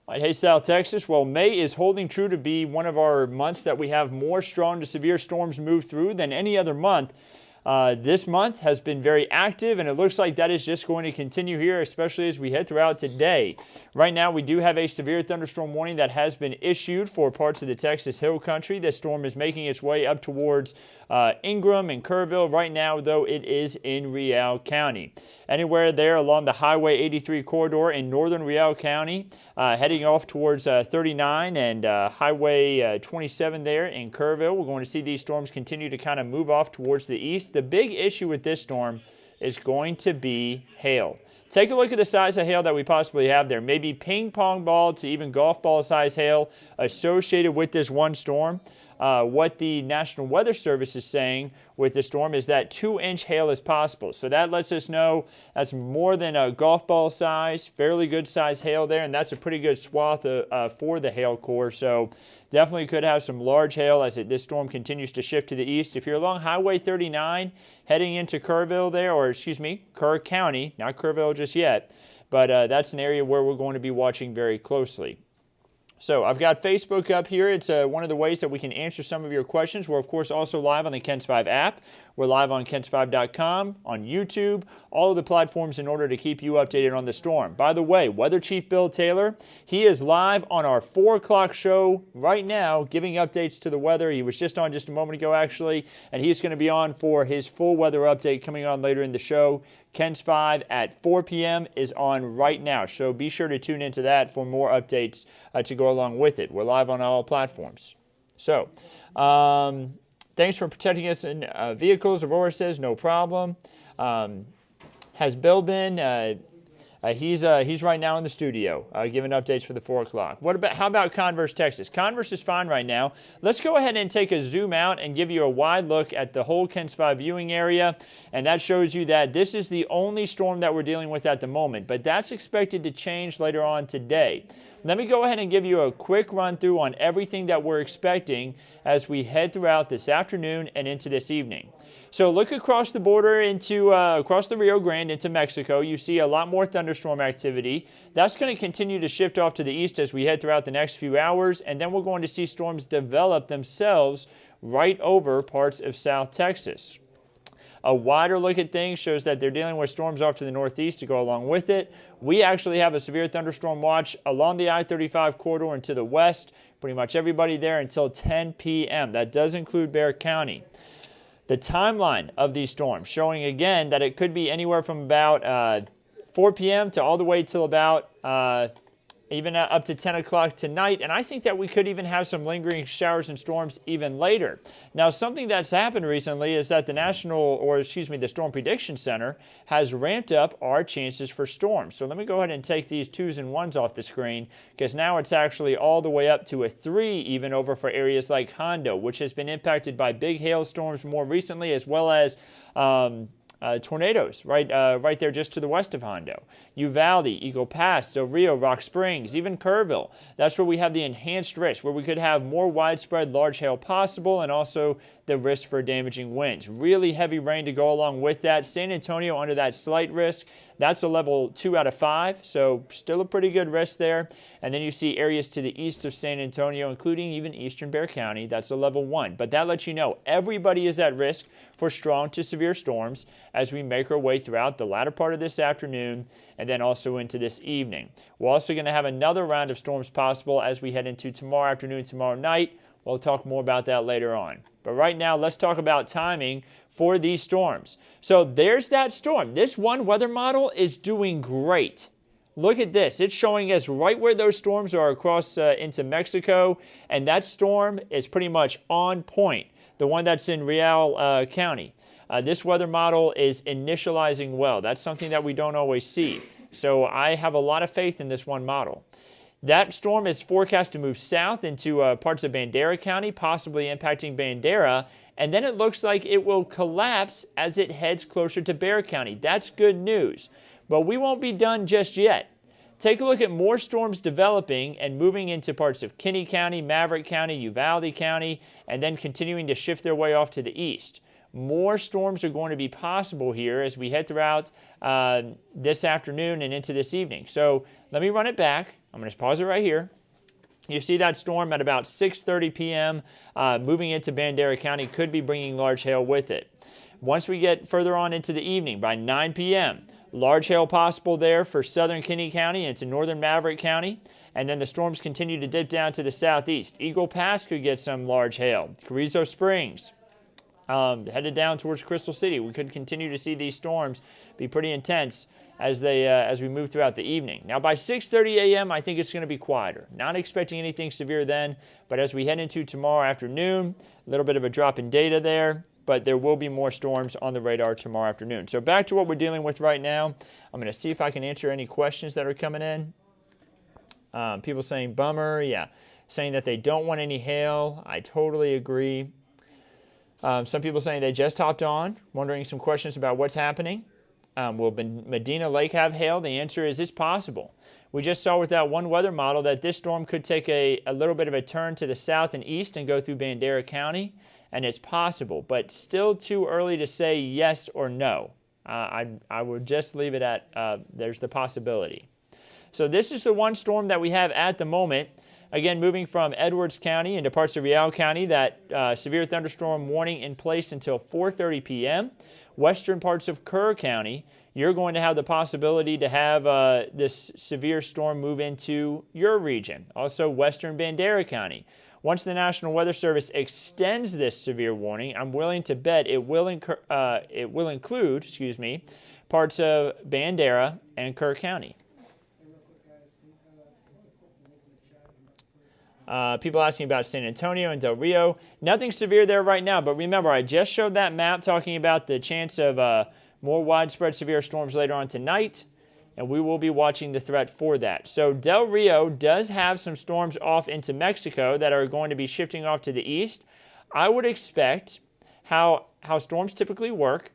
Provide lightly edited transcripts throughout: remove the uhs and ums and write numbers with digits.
All right, hey, South Texas. Well, May is holding true to be one of our months that we have more strong to severe storms move through than any other month. This month has been very active, and it looks like that is just going to continue here, especially as we head throughout today. Right now, we do have a severe thunderstorm warning that has been issued for parts of the Texas Hill Country. This storm is making its way up towards Ingram and Kerrville. Right now, though, it is in Real County. Anywhere there along the Highway 83 corridor in northern Real County, heading off towards 39 and Highway 27 there in Kerrville, we're going to see these storms continue to kind of move off towards the east. The big issue with this storm is going to be hail. Take a look at the size of hail that we possibly have there. Maybe ping pong ball to even golf ball size hail associated with this one storm. What the National Weather Service is saying with the storm is that 2-inch hail is possible. So that lets us know that's more than a golf ball size, fairly good size hail there, and that's a pretty good swath for the hail core. So definitely could have some large hail as this storm continues to shift to the east. If you're along Highway 39 heading into Kerrville there, or excuse me, Kerr County, not Kerrville just yet, but that's an area where we're going to be watching very closely. So I've got Facebook up here. It's one of the ways that we can answer some of your questions. We're, of course, also live on the KENS 5 app. We're live on KENS5.com, on YouTube, all of the platforms in order to keep you updated on the storm. By the way, Weather Chief Bill Taylor, he is live on our 4 o'clock show right now, giving updates to the weather. He was just on just a moment ago, actually, and he's going to be on for his full weather update coming on later in the show. KENS 5 at 4 p.m. is on right now, so be sure to tune into that for more updates to go along with it. We're live on all platforms. So, thanks for protecting us in vehicles. Aurora says, no problem. Has Bill been? He's right now in the studio giving updates for the 4 o'clock. How about Converse, Texas? Converse is fine right now. Let's go ahead and take a zoom out and give you a wide look at the whole KENS 5 viewing area. And that shows you that this is the only storm that we're dealing with at the moment. But that's expected to change later on today. Let me go ahead and give you a quick run through on everything that we're expecting as we head throughout this afternoon and into this evening. So look across the border into across the Rio Grande into Mexico. You see a lot more thunderstorm activity. That's going to continue to shift off to the east as we head throughout the next few hours, and then we're going to see storms develop themselves right over parts of South Texas. A wider look at things shows that they're dealing with storms off to the northeast to go along with it. We actually have a severe thunderstorm watch along the I-35 corridor and to the west. Pretty much everybody there until 10 p.m. That does include Bexar County. The timeline of these storms showing again that it could be anywhere from about 4 p.m. to all the way till about even up to 10 o'clock tonight, and I think that we could even have some lingering showers and storms even later. Now, something that's happened recently is that the Storm Prediction Center has ramped up our chances for storms. So let me go ahead and take these 2s and 1s off the screen, because now it's actually all the way up to a 3 even over for areas like Hondo, which has been impacted by big hailstorms more recently, as well as tornadoes right there just to the west of Hondo. Uvalde, Eagle Pass, Del Rio, Rock Springs, even Kerrville. That's where we have the enhanced risk, where we could have more widespread large hail possible, and also the risk for damaging winds. Really heavy rain to go along with that. San Antonio under that slight risk. That's a level 2 out of 5, so still a pretty good risk there. And then you see areas to the east of San Antonio, including even eastern Bexar County. That's a level 1. But that lets you know everybody is at risk for strong to severe storms as we make our way throughout the latter part of this afternoon and then also into this evening. We're also going to have another round of storms possible as we head into tomorrow afternoon, tomorrow night. We'll talk more about that later on. But right now, let's talk about timing for these storms. So there's that storm. This one weather model is doing great. Look at this. It's showing us right where those storms are across into Mexico, and that storm is pretty much on point, the one that's in Real County. This weather model is initializing well. That's something that we don't always see. So I have a lot of faith in this one model. That storm is forecast to move south into parts of Bandera County, possibly impacting Bandera, and then it looks like it will collapse as it heads closer to Bexar County. That's good news, but we won't be done just yet. Take a look at more storms developing and moving into parts of Kinney County, Maverick County, Uvalde County, and then continuing to shift their way off to the east. More storms are going to be possible here as we head throughout this afternoon and into this evening. So let me run it back. I'm going to pause it right here. You see that storm at about 6:30 p.m. Moving into Bandera County, could be bringing large hail with it. Once we get further on into the evening, by 9 p.m., large hail possible there for southern Kinney County and to northern Maverick County. And then the storms continue to dip down to the southeast. Eagle Pass could get some large hail. Carrizo Springs, headed down towards Crystal City. We could continue to see these storms be pretty intense as we move throughout the evening. Now by 6:30 a.m., I think it's going to be quieter. Not expecting anything severe then, but as we head into tomorrow afternoon, a little bit of a drop in data there, but there will be more storms on the radar tomorrow afternoon. So back to what we're dealing with right now. I'm going to see if I can answer any questions that are coming in. People saying bummer, yeah. Saying that they don't want any hail. I totally agree. Some people saying they just hopped on, wondering some questions about what's happening. Will Medina Lake have hail? The answer is it's possible. We just saw with that one weather model that this storm could take a little bit of a turn to the south and east and go through Bandera County, and it's possible, but still too early to say yes or no. I would just leave it at there's the possibility. So this is the one storm that we have at the moment. Again, moving from Edwards County into parts of Riel County, that severe thunderstorm warning in place until 4:30 p.m. Western parts of Kerr County, you're going to have the possibility to have this severe storm move into your region. Also, western Bandera County. Once the National Weather Service extends this severe warning, I'm willing to bet it will include, parts of Bandera and Kerr County. People asking about San Antonio and Del Rio. Nothing severe there right now, but remember, I just showed that map talking about the chance of more widespread severe storms later on tonight, and we will be watching the threat for that. So Del Rio does have some storms off into Mexico that are going to be shifting off to the east. I would expect how storms typically work.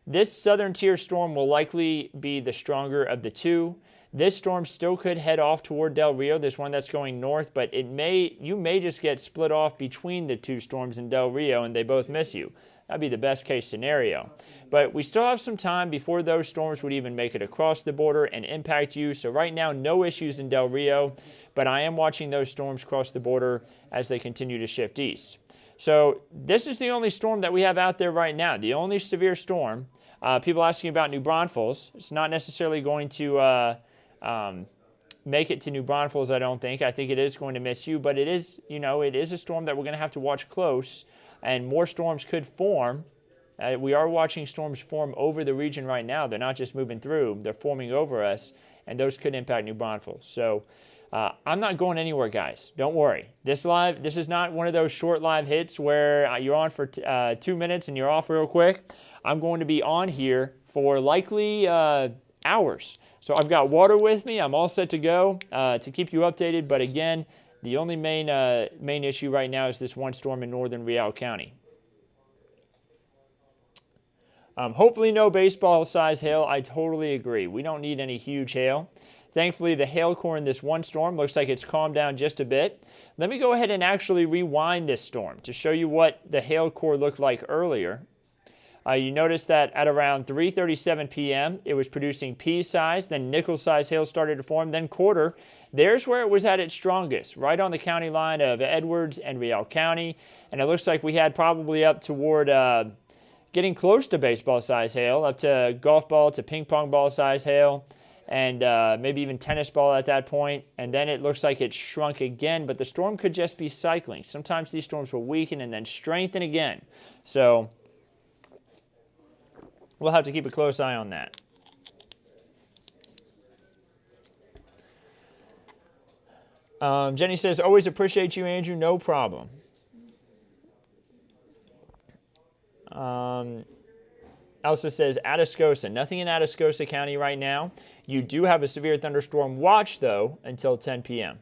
This southern tier storm will likely be the stronger of the two. This storm still could head off toward Del Rio, this one that's going north, but you may just get split off between the two storms in Del Rio and they both miss you. That'd be the best case scenario. But we still have some time before those storms would even make it across the border and impact you. So right now, no issues in Del Rio, but I am watching those storms cross the border as they continue to shift east. So this is the only storm that we have out there right now, the only severe storm. People asking about New Braunfels. It's not necessarily going to make it to New Braunfels, I don't think. I think it is going to miss you, but it is a storm that we're going to have to watch close, and more storms could form. We are watching storms form over the region right now. They're not just moving through, they're forming over us, and those could impact New Braunfels. So I'm not going anywhere, guys. Don't worry. This is not one of those short live hits where you're on for 2 minutes and you're off real quick. I'm going to be on here for likely hours. So I've got water with me. I'm all set to go to keep you updated. But again, the only main issue right now is this one storm in northern Riel County. Hopefully no baseball-sized hail. I totally agree. We don't need any huge hail. Thankfully, the hail core in this one storm looks like it's calmed down just a bit. Let me go ahead and actually rewind this storm to show you what the hail core looked like earlier. You notice that at around 3:37 p.m., it was producing pea-sized, then nickel-sized hail started to form, then quarter. There's where it was at its strongest, right on the county line of Edwards and Riel County. And it looks like we had probably up toward getting close to baseball-sized hail, up to golf ball to ping pong ball-sized hail, and maybe even tennis ball at that point. And then it looks like it shrunk again, but the storm could just be cycling. Sometimes these storms will weaken and then strengthen again. So we'll have to keep a close eye on that. Jenny says, always appreciate you, Andrew. No problem. Elsa says, Atascosa. Nothing in Atascosa County right now. You do have a severe thunderstorm watch, though, until 10 p.m.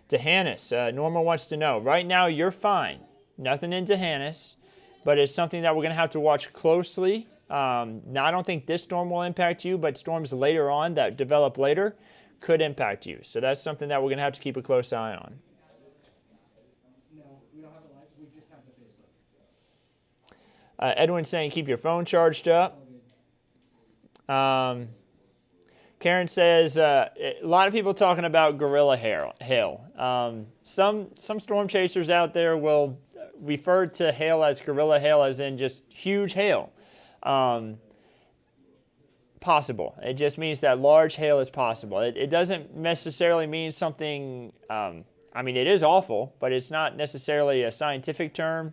Tehanis. Norma wants to know. Right now, you're fine. Nothing in Tehanis. But it's something that we're going to have to watch closely. Now, I don't think this storm will impact you, but storms later on that develop later could impact you. So that's something that we're going to have to keep a close eye on. No, we don't have the live. We just have the Facebook. Edwin's saying keep your phone charged up. Karen says, a lot of people talking about gorilla hail. Some storm chasers out there will refer to hail as gorilla hail, as in just huge hail. Possible. It just means that large hail is possible. It doesn't necessarily mean something, I mean, it is awful, but it's not necessarily a scientific term.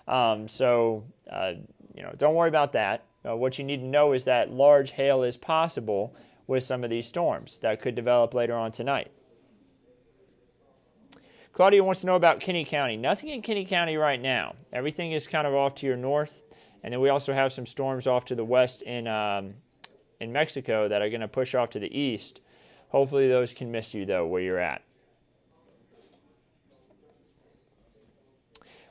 So, don't worry about that. What you need to know is that large hail is possible with some of these storms that could develop later on tonight. Claudia wants to know about Kinney County. Nothing in Kinney County right now. Everything is kind of off to your north. And then we also have some storms off to the west in Mexico that are going to push off to the east. Hopefully those can miss you, though, where you're at.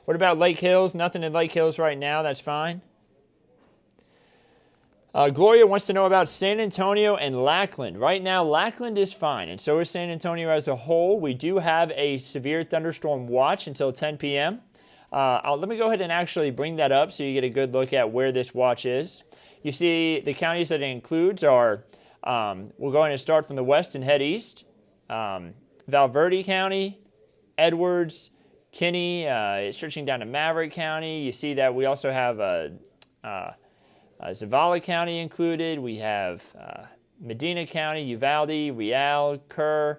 What about Lake Hills? Nothing in Lake Hills right now. That's fine. Gloria wants to know about San Antonio and Lackland. Right now, Lackland is fine, and so is San Antonio as a whole. We do have a severe thunderstorm watch until 10 p.m. Let me go ahead and actually bring that up so you get a good look at where this watch is. You see the counties that it includes are, we're going to start from the west and head east. Valverde County, Edwards, Kinney, stretching down to Maverick County. You see that we also have Zavala County included. We have Medina County, Uvalde, Real, Kerr,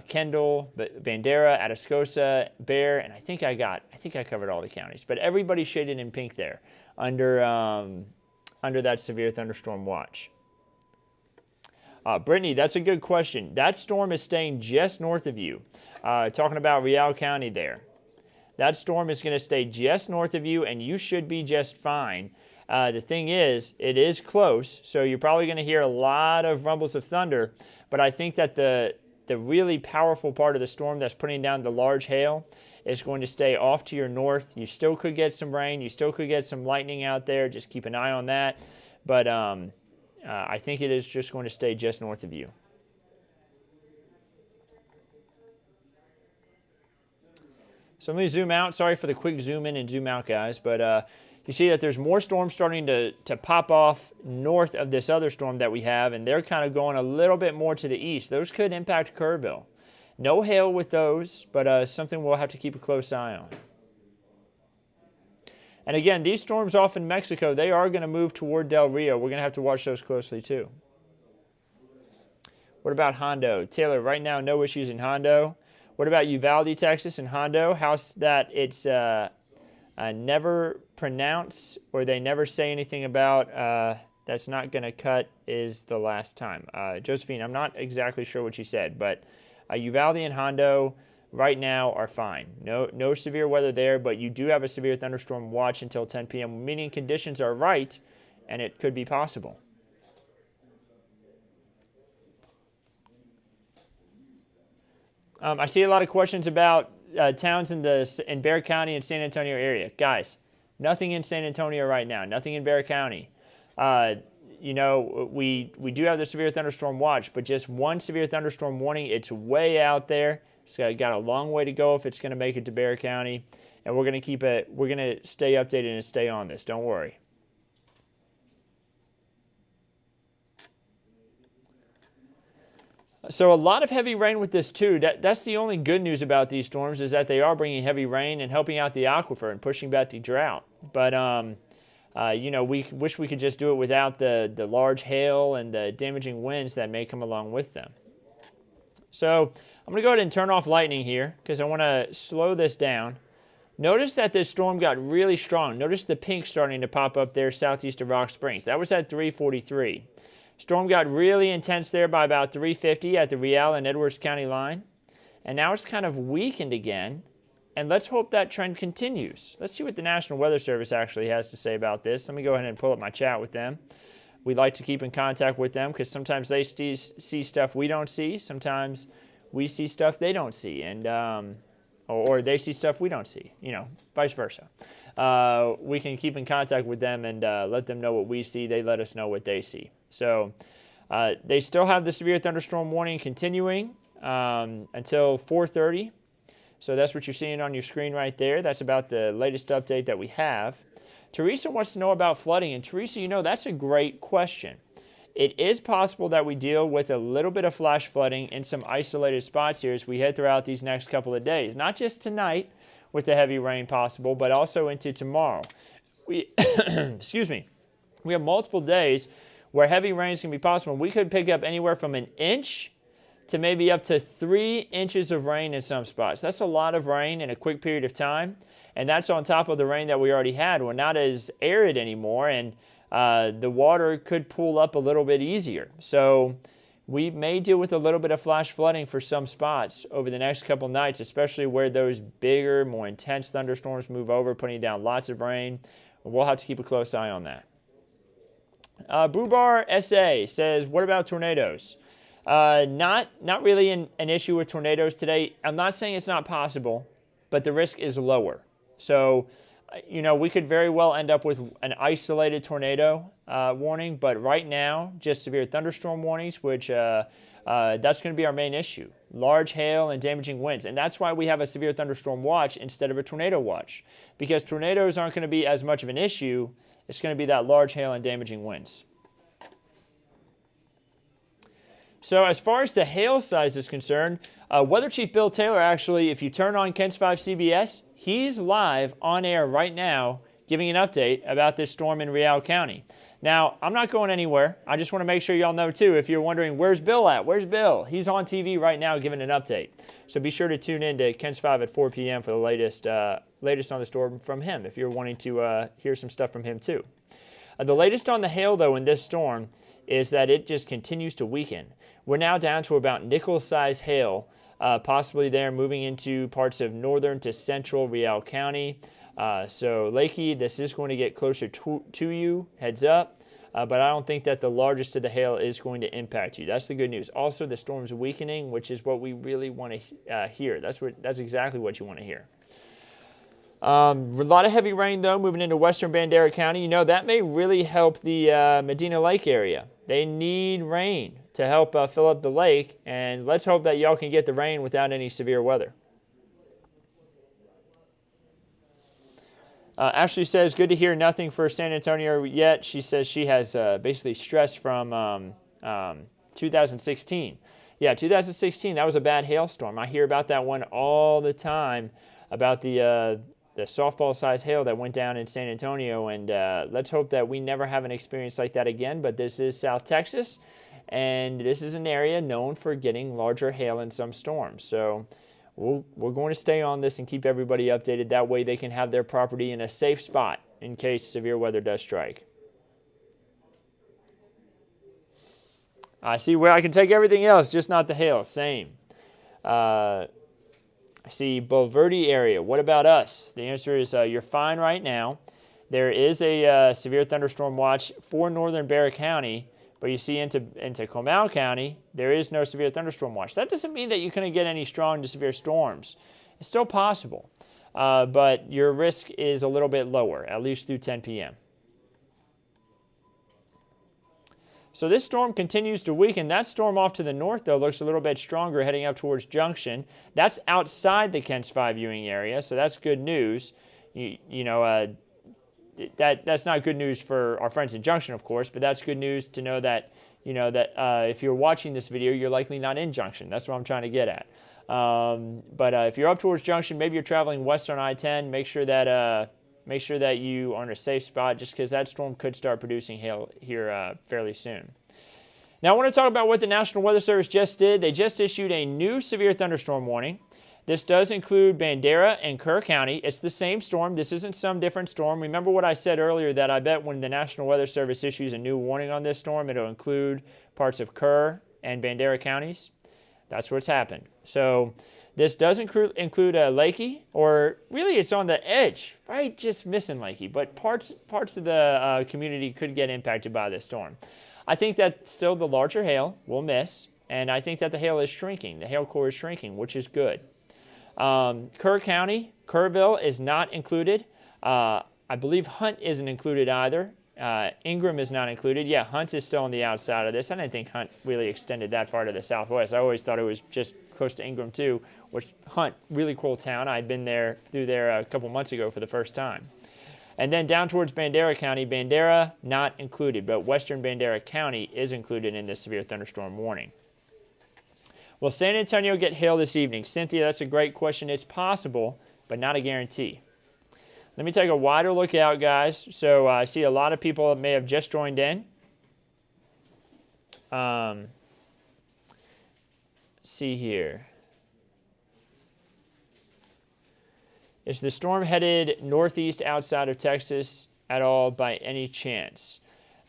Kendall, Bandera, Atascosa, Bear, and I think I covered all the counties. But everybody's shaded in pink there under that severe thunderstorm watch. Brittany, that's a good question. That storm is staying just north of you. Talking about Real County there. That storm is going to stay just north of you, and you should be just fine. The thing is, it is close, so you're probably going to hear a lot of rumbles of thunder, but I think that the really powerful part of the storm that's putting down the large hail is going to stay off to your north. You still could get some rain. You still could get some lightning out there. Just keep an eye on that. But I think it is just going to stay just north of you. So let me zoom out. Sorry for the quick zoom in and zoom out, guys. But you see that there's more storms starting to pop off north of this other storm that we have, and they're kind of going a little bit more to the east. Those could impact Kerrville. No hail with those, but something we'll have to keep a close eye on. And again, these storms off in Mexico, they are going to move toward Del Rio. We're going to have to watch those closely too. What about Hondo? Taylor, right now, no issues in Hondo. What about Uvalde, Texas, and Hondo? How's that? It's never pronounce, or they never say anything about that's not going to cut is the last time. Josephine, I'm not exactly sure what you said, but Uvalde and Hondo right now are fine. No severe weather there, but you do have a severe thunderstorm watch until 10 p.m., meaning conditions are right, and it could be possible. I see a lot of questions about towns in Bexar County and San Antonio area. Guys, nothing in San Antonio right now. Nothing in Bexar County. We do have the severe thunderstorm watch, but just one severe thunderstorm warning. It's way out there. It's got a long way to go if it's going to make it to Bexar County, and we're going to stay updated and stay on this. Don't worry. So a lot of heavy rain with this too. That's the only good news about these storms, is that they are bringing heavy rain and helping out the aquifer and pushing back the drought. But we wish we could just do it without the large hail and the damaging winds that may come along with them. So I'm going to go ahead and turn off lightning here because I want to slow this down. Notice that this storm got really strong. Notice the pink starting to pop up there southeast of Rock Springs. That was at 3:43. Storm got really intense there by about 3:50 at the Real and Edwards County line. And now it's kind of weakened again. And let's hope that trend continues. Let's see what the National Weather Service actually has to say about this. Let me go ahead and pull up my chat with them. We like to keep in contact with them because sometimes they see stuff we don't see. Sometimes we see stuff they don't see. And or they see stuff we don't see, vice versa. We can keep in contact with them and let them know what we see. They let us know what they see. So they still have the severe thunderstorm warning continuing until 4:30. So that's what you're seeing on your screen right there. That's about the latest update that we have. Teresa wants to know about flooding. And Teresa, that's a great question. it is possible that we deal with a little bit of flash flooding in some isolated spots here as we head throughout these next couple of days. Not just tonight with the heavy rain possible, but also into tomorrow. Excuse me. We have multiple days where heavy rain is going to be possible. We could pick up anywhere from an inch to maybe up to 3 inches of rain in some spots. That's a lot of rain in a quick period of time, and that's on top of the rain that we already had. We're not as arid anymore, and the water could pool up a little bit easier. So we may deal with a little bit of flash flooding for some spots over the next couple nights, especially where those bigger, more intense thunderstorms move over, putting down lots of rain. We'll have to keep a close eye on that. Brubar SA says, what about tornadoes? Not really an issue with tornadoes today. I'm not saying it's not possible, but the risk is lower. So, we could very well end up with an isolated tornado warning, but right now, just severe thunderstorm warnings, which that's going to be our main issue. Large hail and damaging winds. And that's why we have a severe thunderstorm watch instead of a tornado watch, because tornadoes aren't going to be as much of an issue. It's going to be that large hail and damaging winds. So as far as the hail size is concerned, Weather Chief Bill Taylor actually, if you turn on KENS 5 CBS, he's live on air right now giving an update about this storm in Riel County. Now, I'm not going anywhere. I just want to make sure y'all know too, if you're wondering, where's Bill at? Where's Bill? He's on TV right now giving an update. So be sure to tune in to KENS 5 at 4 p.m. for the latest on the storm from him, if you're wanting to hear some stuff from him too. The latest on the hail, though, in this storm is that it just continues to weaken. We're now down to about nickel-sized hail, possibly there moving into parts of northern to central Riel County. So Lakey, this is going to get closer to you, heads up, but I don't think that the largest of the hail is going to impact you. That's the good news. Also, the storm's weakening, which is what we really want to hear. That's exactly what you want to hear. A lot of heavy rain, though, moving into western Bandera County. That may really help the Medina Lake area. They need rain to help fill up the lake, and let's hope that y'all can get the rain without any severe weather. Ashley says, good to hear nothing for San Antonio yet. She says she has basically stress from 2016. Yeah, 2016, that was a bad hailstorm. I hear about that one all the time, about the softball-sized hail that went down in San Antonio, and let's hope that we never have an experience like that again. But this is South Texas, and this is an area known for getting larger hail in some storms. So we're going to stay on this and keep everybody updated. That way they can have their property in a safe spot in case severe weather does strike. I see where I can take everything else, just not the hail. Same. I see Bulverde area. What about us? The answer is you're fine right now. There is a severe thunderstorm watch for northern Bexar County, but you see into Comal County, there is no severe thunderstorm watch. That doesn't mean that you couldn't get any strong to severe storms. It's still possible, but your risk is a little bit lower, at least through 10 p.m. So this storm continues to weaken. That storm off to the north, though, looks a little bit stronger heading up towards Junction. That's outside the KENS 5 viewing area, so that's good news. That's not good news for our friends in Junction, of course, but that's good news to know that, if you're watching this video, you're likely not in Junction. That's what I'm trying to get at. But if you're up towards Junction, maybe you're traveling west on I-10, make sure that you are in a safe spot, just because that storm could start producing hail here fairly soon. Now, I want to talk about what the National Weather Service just did. They just issued a new severe thunderstorm warning. This does include Bandera and Kerr County. It's the same storm. This isn't some different storm. Remember what I said earlier, that I bet when the National Weather Service issues a new warning on this storm, it'll include parts of Kerr and Bandera counties. That's what's happened. So this does include Lakey, or really it's on the edge, right? Just missing Lakey, but parts of the community could get impacted by this storm. I think that still the larger hail will miss, and I think that the hail is shrinking. The hail core is shrinking, which is good. Kerr County, Kerrville is not included. I believe Hunt isn't included either. Ingram is not included. Yeah, Hunt is still on the outside of this. I didn't think Hunt really extended that far to the southwest. I always thought it was just close to Ingram too, which Hunt, really cool town. I'd been through there a couple months ago for the first time. And then down towards Bandera County, Bandera not included, but western Bandera County is included in this severe thunderstorm warning. Will San Antonio get hail this evening? Cynthia, that's a great question. It's possible, but not a guarantee. Let me take a wider look out, guys. So I see a lot of people that may have just joined in. See here. Is the storm headed northeast outside of Texas at all by any chance?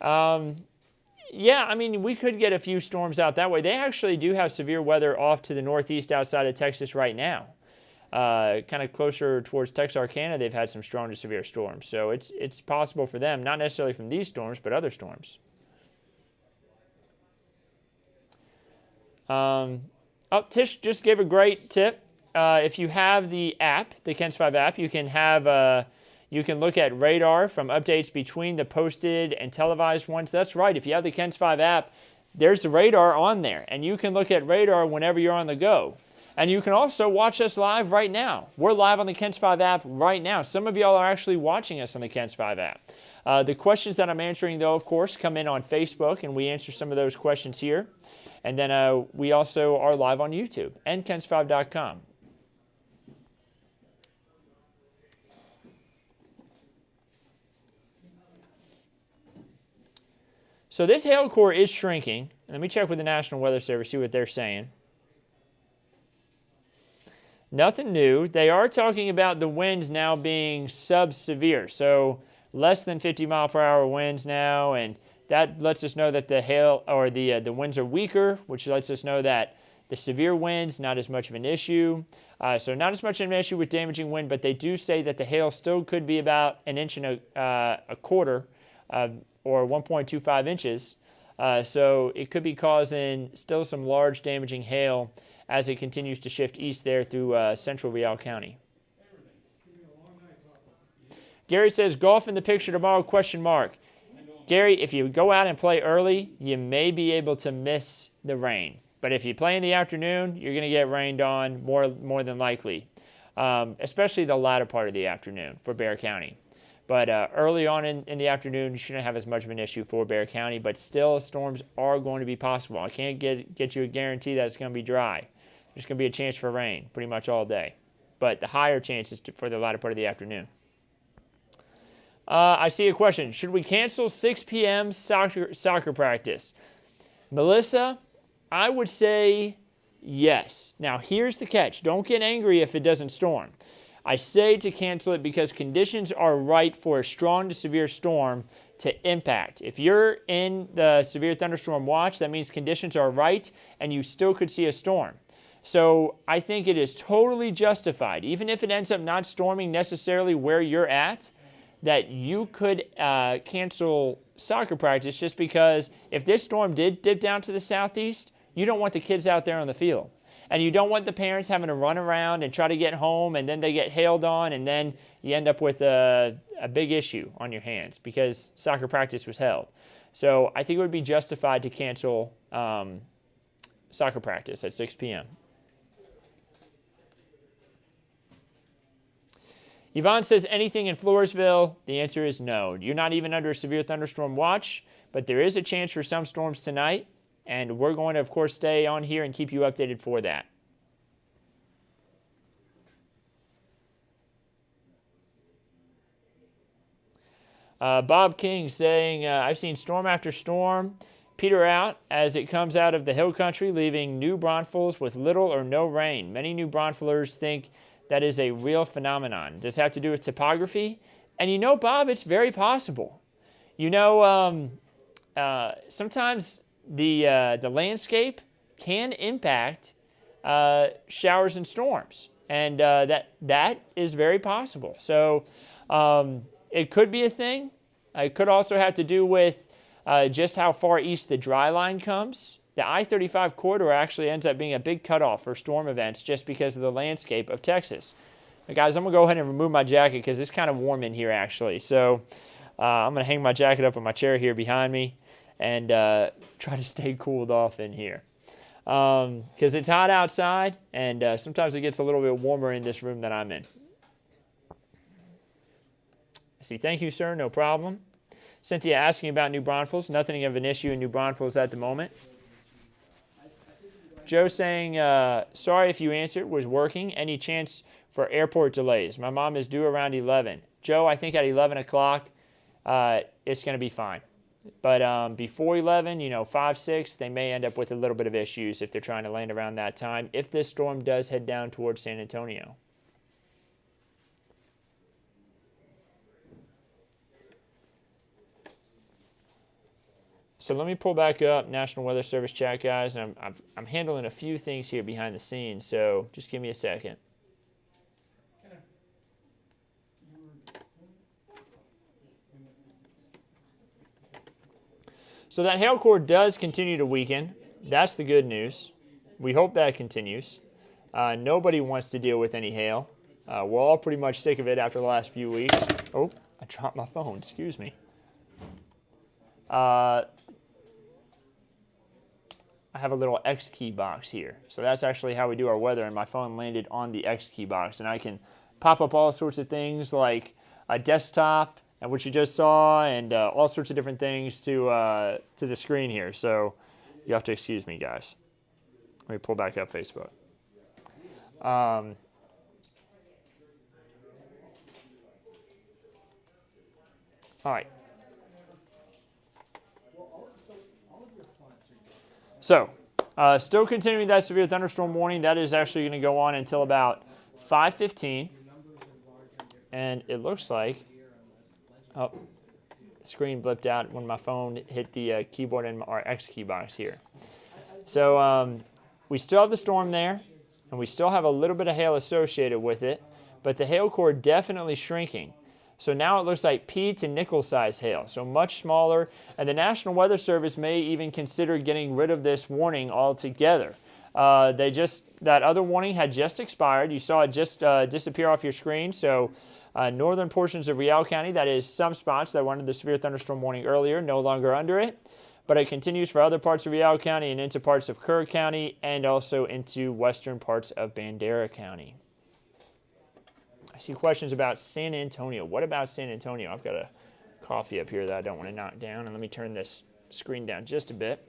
Yeah, I mean, we could get a few storms out that way. They actually do have severe weather off to the northeast outside of Texas right now. Kind of closer towards Texarkana, they've had some strong to severe storms. So it's possible for them, not necessarily from these storms, but other storms. Tish just gave a great tip. If you have the app, the KENS 5 app, you can look at radar from updates between the posted and televised ones. That's right. If you have the KENS 5 app, there's the radar on there, and you can look at radar whenever you're on the go. And you can also watch us live right now. We're live on the KENS 5 app right now. Some of y'all are actually watching us on the KENS 5 app. The questions that I'm answering, though, of course, come in on Facebook, and we answer some of those questions here. And then we also are live on YouTube and KENS5.com. So this hail core is shrinking. Let me check with the National Weather Service, see what they're saying. Nothing new. They are talking about the winds now being sub-severe, so less than 50 mile per hour winds now, and that lets us know that the hail or the winds are weaker, which lets us know that the severe winds not as much of an issue. So not as much of an issue with damaging wind, but they do say that the hail still could be about an inch and a quarter, or 1.25 inches. So it could be causing still some large damaging hail as it continues to shift east there through central Real County. Gary says, golf in the picture tomorrow, question mark. Gary, if you go out and play early, you may be able to miss the rain. But if you play in the afternoon, you're going to get rained on more than likely, especially the latter part of the afternoon for Bexar County. But early on in the afternoon, you shouldn't have as much of an issue for Bexar County, but still storms are going to be possible. I can't get you a guarantee that it's going to be dry. There's going to be a chance for rain pretty much all day, but the higher chances for the latter part of the afternoon. I see a question. Should we cancel 6 p.m. soccer practice? Melissa, I would say yes. Now, here's the catch. Don't get angry if it doesn't storm. I say to cancel it because conditions are right for a strong to severe storm to impact. If you're in the severe thunderstorm watch, that means conditions are right and you still could see a storm. So I think it is totally justified, even if it ends up not storming necessarily where you're at, that you could cancel soccer practice just because if this storm did dip down to the southeast, you don't want the kids out there on the field. And you don't want the parents having to run around and try to get home, and then they get hailed on, and then you end up with a big issue on your hands because soccer practice was held. So I think it would be justified to cancel soccer practice at 6 p.m. Yvonne says, anything in Floresville? The answer is no. You're not even under a severe thunderstorm watch, but there is a chance for some storms tonight, and we're going to, of course, stay on here and keep you updated for that. Bob King saying, I've seen storm after storm peter out as it comes out of the hill country, leaving New Braunfels with little or no rain. Many New Braunfellers think that is a real phenomenon. Does it have to do with topography? And you know, Bob, it's very possible. You know, sometimes the landscape can impact showers and storms, and that is very possible. So it could be a thing. It could also have to do with just how far east the dry line comes. The I-35 corridor actually ends up being a big cutoff for storm events just because of the landscape of Texas. Now, guys, I'm going to go ahead and remove my jacket because it's kind of warm in here, actually. So I'm going to hang my jacket up on my chair here behind me and try to stay cooled off in here. Because it's hot outside, and sometimes it gets a little bit warmer in this room that I'm in. I see. Thank you, sir. No problem. Cynthia asking about New Braunfels. Nothing of an issue in New Braunfels at the moment. Joe saying, sorry if you answered, was working. Any chance for airport delays? My mom is due around 11. Joe, I think at 11 o'clock, it's going to be fine. But before 11, 5, 6, they may end up with a little bit of issues if they're trying to land around that time, if this storm does head down towards San Antonio. So let me pull back up National Weather Service chat, guys. And I'm handling a few things here behind the scenes, so just give me a second. So that hail core does continue to weaken. That's the good news. We hope that continues. Nobody wants to deal with any hail. We're all pretty much sick of it after the last few weeks. Oh, I dropped my phone. Excuse me. I have a little X key box here. So that's actually how we do our weather, and my phone landed on the X key box. And I can pop up all sorts of things like a desktop, and what you just saw, and all sorts of different things to the screen here. So you have to excuse me, guys. Let me pull back up Facebook. All right. So, still continuing that severe thunderstorm warning. That is actually going to go on until about 5:15. And it looks like, oh, the screen blipped out when my phone hit the keyboard in our X key box here. So, we still have the storm there, and we still have a little bit of hail associated with it, but the hail core definitely shrinking. So now it looks like pea to nickel size hail, so much smaller. And the National Weather Service may even consider getting rid of this warning altogether. That other warning had just expired. You saw it just disappear off your screen. So northern portions of Real County, that is some spots that were under the severe thunderstorm warning earlier, no longer under it. But it continues for other parts of Real County and into parts of Kerr County and also into western parts of Bandera County. I see questions about San Antonio. What about San Antonio? I've got a coffee up here that I don't want to knock down, and let me turn this screen down just a bit.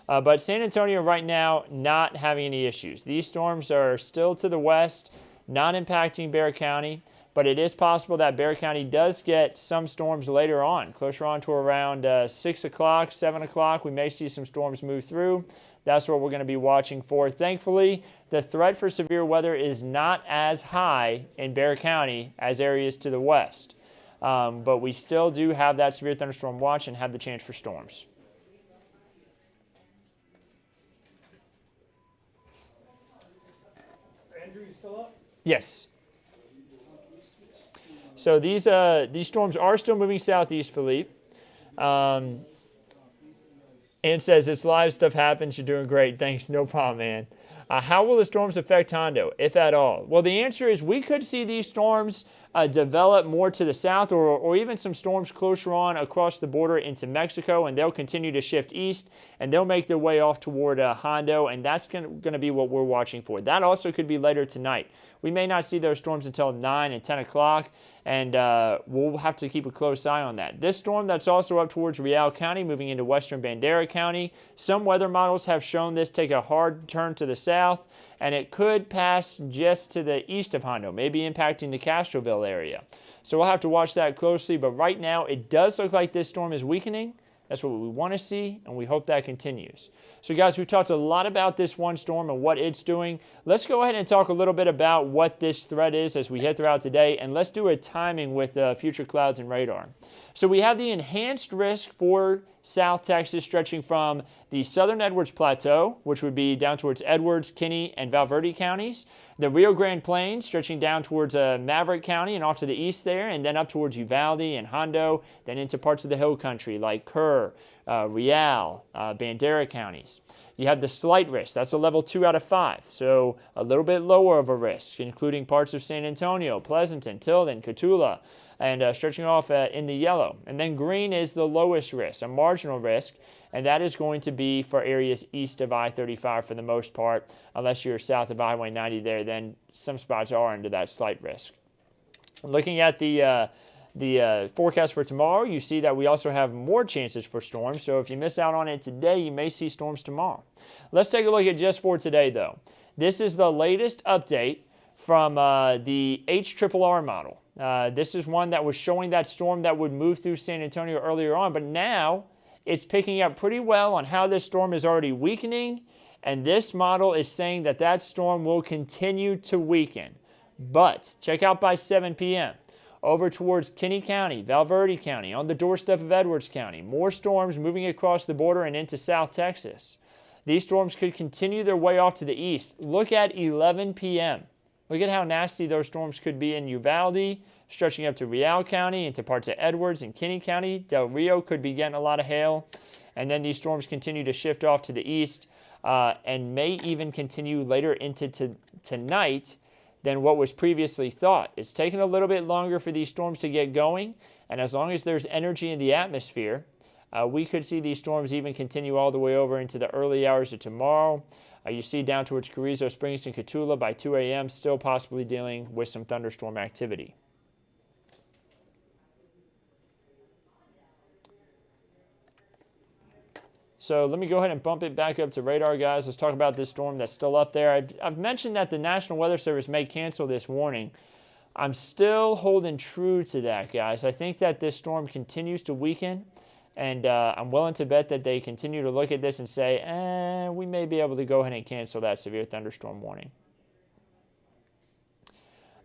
But San Antonio right now not having any issues. These storms are still to the west, not impacting Bexar County, but it is possible that Bexar County does get some storms later on, closer on to around 6 o'clock, 7 o'clock. We may see some storms move through. That's what we're going to be watching for. Thankfully, the threat for severe weather is not as high in Bexar County as areas to the west. But we still do have that severe thunderstorm watch and have the chance for storms. Andrew, you still up? Yes. So these storms are still moving southeast, Philippe. Ann says, it's live stuff happens. You're doing great. Thanks. No problem, man. How will the storms affect Hondo, if at all? Well, the answer is we could see these storms develop more to the south or even some storms closer on across the border into Mexico, and they'll continue to shift east, and they'll make their way off toward Hondo, and that's going to be what we're watching for. That also could be later tonight. We may not see those storms until 9 and 10 o'clock, and we'll have to keep a close eye on that. This storm that's also up towards Real County, moving into western Bandera County, some weather models have shown this take a hard turn to the south, and it could pass just to the east of Hondo, maybe impacting the Castroville area. So we'll have to watch that closely, but right now it does look like this storm is weakening. That's what we want to see, and we hope that continues. So guys, we've talked a lot about this one storm and what it's doing. Let's go ahead and talk a little bit about what this threat is as we head throughout today, and let's do a timing with future clouds and radar. So we have the enhanced risk for South Texas stretching from the southern Edwards Plateau, which would be down towards Edwards, Kinney, and Valverde counties, the Rio Grande Plains stretching down towards Maverick County and off to the east there, and then up towards Uvalde and Hondo, then into parts of the hill country like Kerr, Real, Bandera counties. You have the slight risk. That's a level 2 out of 5, so a little bit lower of a risk, including parts of San Antonio, Pleasanton, Tilden, Cotulla, and stretching off in the yellow. And then green is the lowest risk, a marginal risk, and that is going to be for areas east of I-35 for the most part. Unless you're south of Highway 90 there, then some spots are under that slight risk. Looking at the the forecast for tomorrow, you see that we also have more chances for storms. So if you miss out on it today, you may see storms tomorrow. Let's take a look at just for today, though. This is the latest update from the HRRR model. This is one that was showing that storm that would move through San Antonio earlier on, but now it's picking up pretty well on how this storm is already weakening, and this model is saying that that storm will continue to weaken. But check out by 7 p.m. over towards Kinney County, Valverde County, on the doorstep of Edwards County. More storms moving across the border and into South Texas. These storms could continue their way off to the east. Look at 11 p.m. Look at how nasty those storms could be in Uvalde, stretching up to Real County, into parts of Edwards and Kinney County. Del Rio could be getting a lot of hail. And then these storms continue to shift off to the east and may even continue later into tonight than what was previously thought. It's taken a little bit longer for these storms to get going, and as long as there's energy in the atmosphere, we could see these storms even continue all the way over into the early hours of tomorrow. You see down towards Carrizo Springs and Cotulla by 2 a.m., still possibly dealing with some thunderstorm activity. So let me go ahead and bump it back up to radar, guys. Let's talk about this storm that's still up there. I've mentioned that the National Weather Service may cancel this warning. I'm still holding true to that, guys. I think that this storm continues to weaken, and I'm willing to bet that they continue to look at this and say, we may be able to go ahead and cancel that severe thunderstorm warning.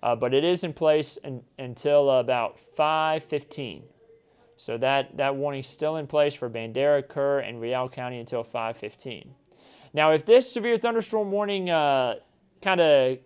But it is in place until about 5:15. So that warning's still in place for Bandera, Kerr, and Real County until 5:15. Now, if this severe thunderstorm warning kind of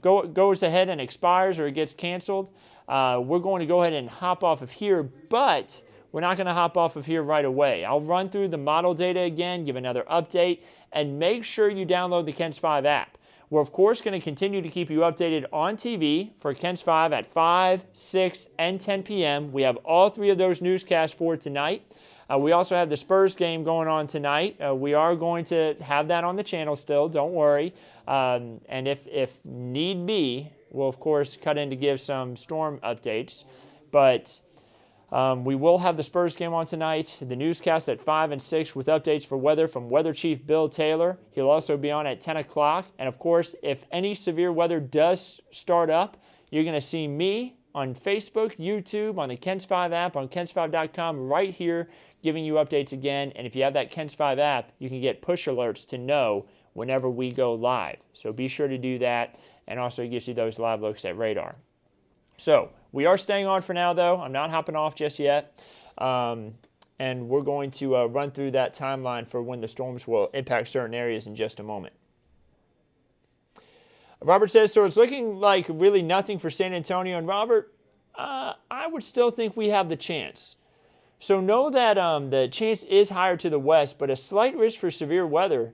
goes ahead and expires or it gets canceled, we're going to go ahead and hop off of here, but we're not going to hop off of here right away. I'll run through the model data again, give another update, and make sure you download the KENS 5 app. We're, of course, going to continue to keep you updated on TV for KENS 5 at 5, 6, and 10 p.m. We have all three of those newscasts for tonight. We also have the Spurs game going on tonight. We are going to have that on the channel still, don't worry. And if need be, we'll, of course, cut in to give some storm updates. But we will have the Spurs game on tonight, the newscast at 5 and 6 with updates for weather from Weather Chief Bill Taylor. He'll also be on at 10 o'clock. And, of course, if any severe weather does start up, you're going to see me on Facebook, YouTube, on the KENS 5 app, on KENS5.com right here giving you updates again. And if you have that KENS 5 app, you can get push alerts to know whenever we go live. So be sure to do that. And also it gives you those live looks at radar. So we are staying on for now, though. I'm not hopping off just yet. And we're going to run through that timeline for when the storms will impact certain areas in just a moment. Robert says, so it's looking like really nothing for San Antonio. And Robert, I would still think we have the chance. So know that the chance is higher to the west, but a slight risk for severe weather.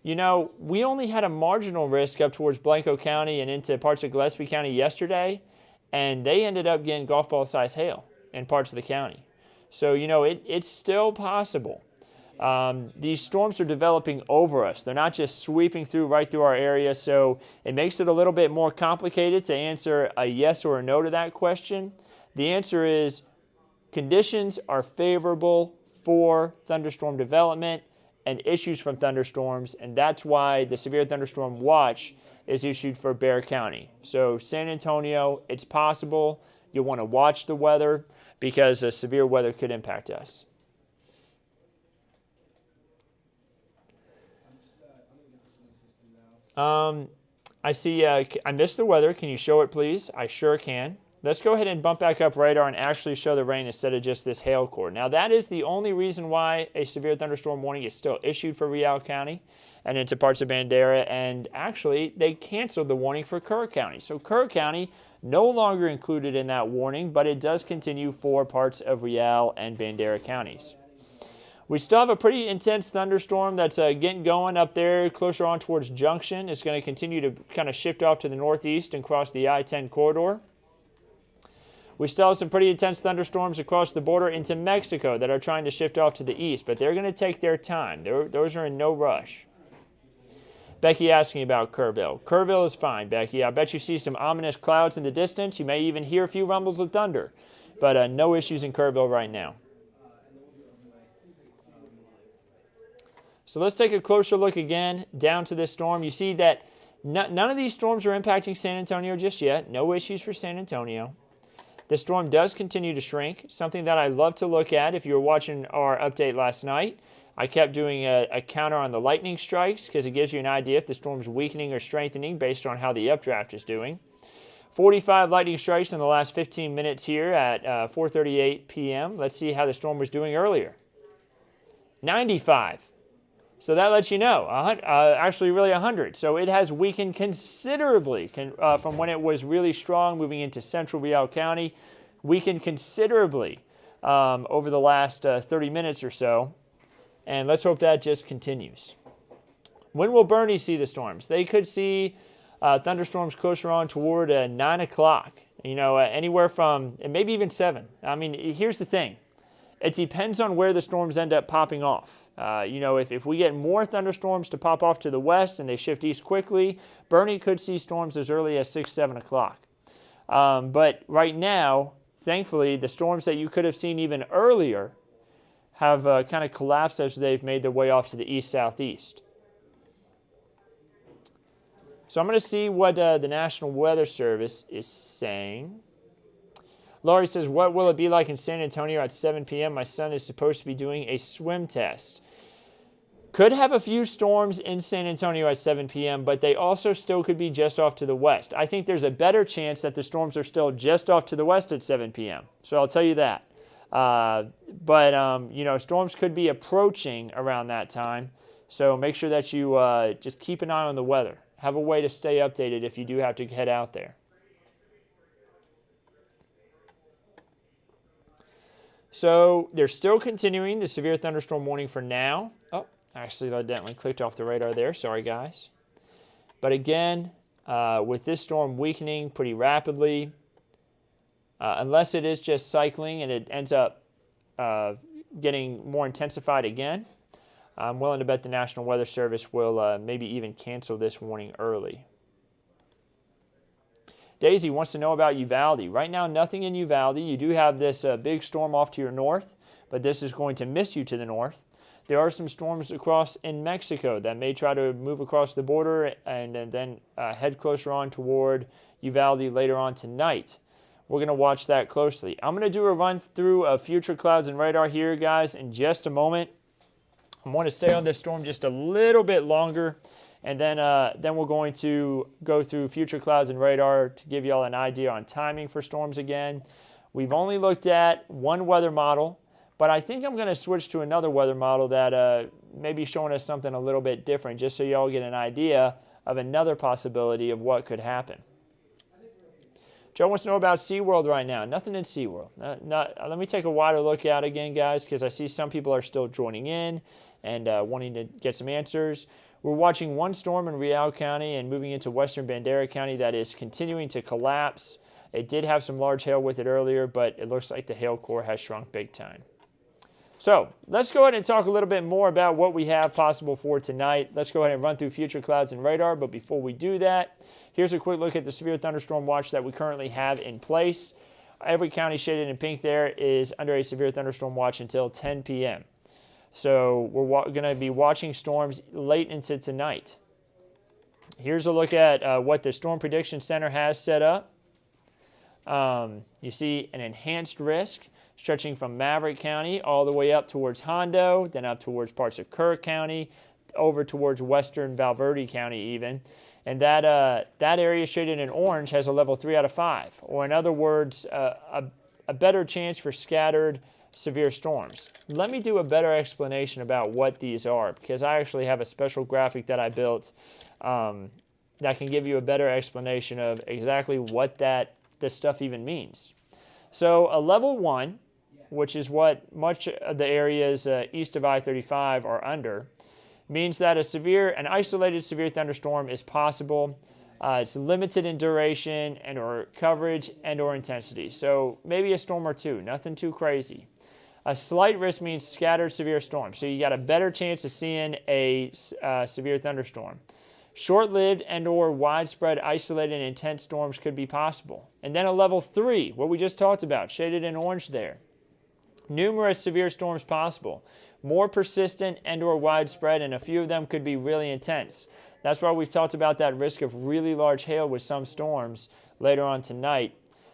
You know, we only had a marginal risk up towards Blanco County and into parts of Gillespie County yesterday, and they ended up getting golf ball size hail in parts of the county. So, you know, it's still possible. These storms are developing over us. They're not just sweeping right through our area, so it makes it a little bit more complicated to answer a yes or a no to that question. The answer is conditions are favorable for thunderstorm development and issues from thunderstorms, and that's why the severe thunderstorm watch is issued for Bexar County. So San Antonio, it's possible. You'll want to watch the weather because severe weather could impact us. I see, I missed the weather. Can you show it, please? I sure can. Let's go ahead and bump back up radar and actually show the rain instead of just this hail core. Now, that is the only reason why a severe thunderstorm warning is still issued for Real County and into parts of Bandera. And actually, they canceled the warning for Kerr County. So Kerr County no longer included in that warning, but it does continue for parts of Real and Bandera counties. We still have a pretty intense thunderstorm that's getting going up there closer on towards Junction. It's going to continue to kind of shift off to the northeast and cross the I-10 corridor. We still have some pretty intense thunderstorms across the border into Mexico that are trying to shift off to the east, but they're going to take their time. Those are in no rush. Becky asking about Kerrville. Kerrville is fine, Becky. I bet you see some ominous clouds in the distance. You may even hear a few rumbles of thunder. But no issues in Kerrville right now. So let's take a closer look again down to this storm. You see that none of these storms are impacting San Antonio just yet. No issues for San Antonio. The storm does continue to shrink, something that I love to look at. If you were watching our update last night, I kept doing a counter on the lightning strikes because it gives you an idea if the storm's weakening or strengthening based on how the updraft is doing. 45 lightning strikes in the last 15 minutes here at 4:38 p.m. Let's see how the storm was doing earlier. 95. So that lets you know, actually really 100. So it has weakened considerably from when it was really strong moving into central Real County. Weakened considerably over the last 30 minutes or so. And let's hope that just continues. When will Bernie see the storms? They could see thunderstorms closer on toward 9 o'clock. Anywhere from, and maybe even 7. I mean, here's the thing. It depends on where the storms end up popping off. If we get more thunderstorms to pop off to the west and they shift east quickly, Bernie could see storms as early as 6, 7 o'clock. But right now, thankfully, the storms that you could have seen even earlier have kind of collapsed as they've made their way off to the east-southeast. So I'm going to see what the National Weather Service is saying. Laurie says, what will it be like in San Antonio at 7 p.m.? My son is supposed to be doing a swim test. Could have a few storms in San Antonio at 7 p.m., but they also still could be just off to the west. I think there's a better chance that the storms are still just off to the west at 7 p.m. So I'll tell you that. Storms could be approaching around that time. So make sure that you just keep an eye on the weather. Have a way to stay updated if you do have to head out there. So they're still continuing the severe thunderstorm warning for now. Oh, actually, I evidently clicked off the radar there. Sorry, guys. But again, with this storm weakening pretty rapidly, unless it is just cycling and it ends up getting more intensified again, I'm willing to bet the National Weather Service will maybe even cancel this warning early. Daisy wants to know about Uvalde. Right now, nothing in Uvalde. You do have this big storm off to your north, but this is going to miss you to the north. There are some storms across in Mexico that may try to move across the border and then head closer on toward Uvalde later on tonight. We're going to watch that closely. I'm going to do a run through of future clouds and radar here, guys, in just a moment. I want to stay on this storm just a little bit longer. And then we're going to go through future clouds and radar to give you all an idea on timing for storms again. We've only looked at one weather model, but I think I'm going to switch to another weather model that may be showing us something a little bit different, just so you all get an idea of another possibility of what could happen. Joe wants to know about SeaWorld right now. Nothing in SeaWorld. Let me take a wider look at it again, guys, because I see some people are still joining in and wanting to get some answers. We're watching one storm in Real County and moving into western Bandera County that is continuing to collapse. It did have some large hail with it earlier, but it looks like the hail core has shrunk big time. So let's go ahead and talk a little bit more about what we have possible for tonight. Let's go ahead and run through future clouds and radar, but before we do that, here's a quick look at the severe thunderstorm watch that we currently have in place. Every county shaded in pink there is under a severe thunderstorm watch until 10 p.m. So we're going to be watching storms late into tonight. Here's a look at what the Storm Prediction Center has set up. You see an enhanced risk stretching from Maverick County all the way up towards Hondo, then up towards parts of Kerr County, over towards western Valverde County even. And that area shaded in orange has a level 3 out of 5. Or in other words, a better chance for scattered severe storms. Let me do a better explanation about what these are, because I actually have a special graphic that I built that can give you a better explanation of exactly what this stuff even means. So a level 1, which is what much of the areas east of I-35 are under, means that an isolated severe thunderstorm is possible. It's limited in duration and or coverage and or intensity. So maybe a storm or two, nothing too crazy. A slight risk means scattered severe storm. So you got a better chance of seeing a severe thunderstorm. Short-lived and or widespread isolated and intense storms could be possible. And then a level 3, what we just talked about, shaded in orange there. Numerous severe storms possible. More persistent and or widespread, and a few of them could be really intense. That's why we've talked about that risk of really large hail with some storms later on tonight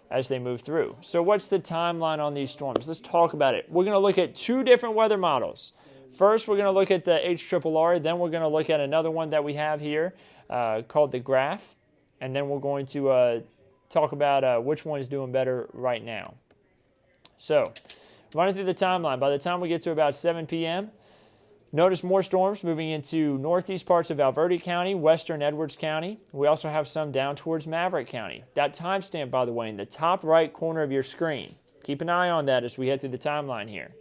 as they move through. So what's the timeline on these storms? Let's talk about it. We're going to look at 2 different weather models. First, we're going to look at the HRRR, then we're going to look at another one that we have here called the graph, and then we're going to talk about which one is doing better right now. So, running through the timeline, by the time we get to about 7 p.m., notice more storms moving into northeast parts of Valverde County, western Edwards County. We also have some down towards Maverick County. That timestamp, by the way, in the top right corner of your screen. Keep an eye on that as we head through the timeline here.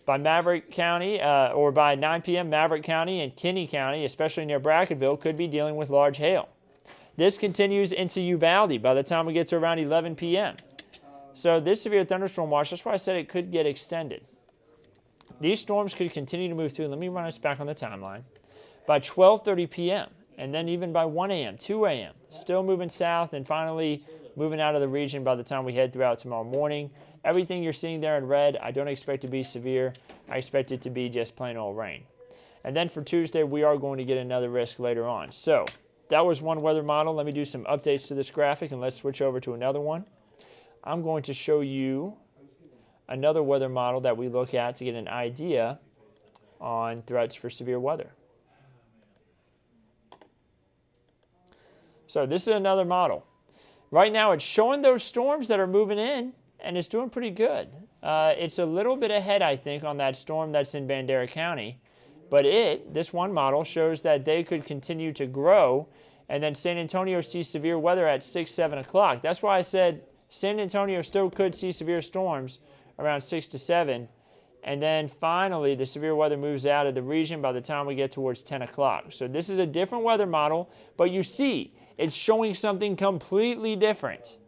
By Maverick County, or by 9 p.m., Maverick County and Kinney County, especially near Brackettville, could be dealing with large hail. This continues into Uvalde by the time we get to around 11 p.m. So this severe thunderstorm watch, that's why I said it could get extended. These storms could continue to move through. Let me run us back on the timeline. By 12:30 p.m., and then even by 1 a.m., 2 a.m., still moving south and finally moving out of the region by the time we head throughout tomorrow morning. Everything you're seeing there in red, I don't expect to be severe. I expect it to be just plain old rain. And then for Tuesday, we are going to get another risk later on. So that was one weather model. Let me do some updates to this graphic, and let's switch over to another one. I'm going to show you another weather model that we look at to get an idea on threats for severe weather. So this is another model. Right now, it's showing those storms that are moving in, and it's doing pretty good. It's a little bit ahead, I think, on that storm that's in Bandera County. But this one model, shows that they could continue to grow, and then San Antonio sees severe weather at 6, 7 o'clock. That's why I said San Antonio still could see severe storms around 6 to 7. And then finally, the severe weather moves out of the region by the time we get towards 10 o'clock. So this is a different weather model, but you see, it's showing something completely different.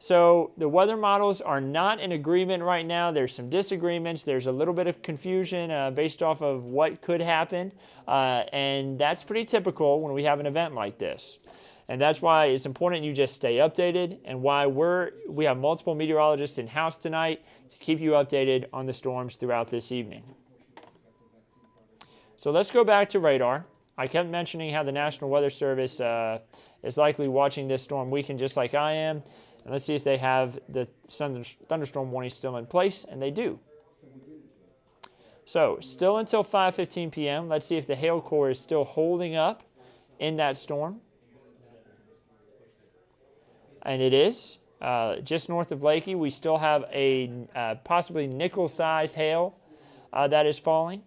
So the weather models are not in agreement right now. There's some disagreements. There's a little bit of confusion based off of what could happen. And that's pretty typical when we have an event like this. And that's why it's important you just stay updated, and why we have multiple meteorologists in-house tonight to keep you updated on the storms throughout this evening. So let's go back to radar. I kept mentioning how the National Weather Service is likely watching this storm weaken just like I am. And let's see if they have the thunderstorm warning still in place, and they do. So still until 5:15 p.m. Let's see if the hail core is still holding up in that storm. And it is. Just north of Lakey, we still have a possibly nickel-sized hail that is falling.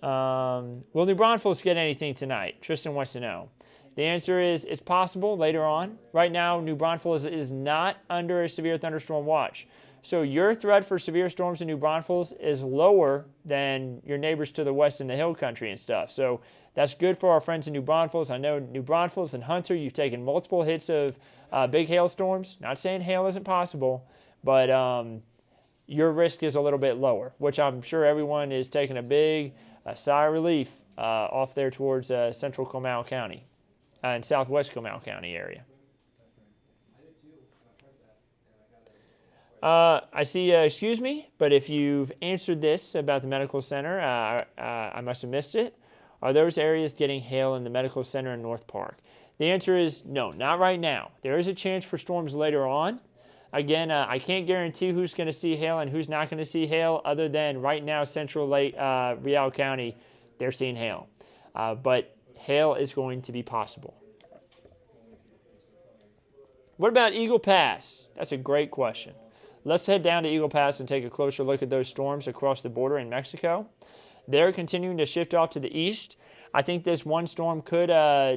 Will New Braunfels get anything tonight? Tristan wants to know. The answer is it's possible later on. Right now, New Braunfels is not under a severe thunderstorm watch. So your threat for severe storms in New Braunfels is lower than your neighbors to the west in the hill country and stuff. So that's good for our friends in New Braunfels. I know New Braunfels and Hunter, you've taken multiple hits of big hailstorms. Not saying hail isn't possible, but your risk is a little bit lower, which I'm sure everyone is taking a big sigh of relief off there towards central Comal County and southwest Comal County area. I see, excuse me, but if you've answered this about the medical center, I must have missed it. Are those areas getting hail in the medical center in North Park? The answer is no, not right now. There is a chance for storms later on. Again, I can't guarantee who's going to see hail and who's not going to see hail, other than right now, central Real County, they're seeing hail. But hail is going to be possible. What about Eagle Pass? That's a great question. Let's head down to Eagle Pass and take a closer look at those storms across the border in Mexico. They're continuing to shift off to the east. I think this one storm could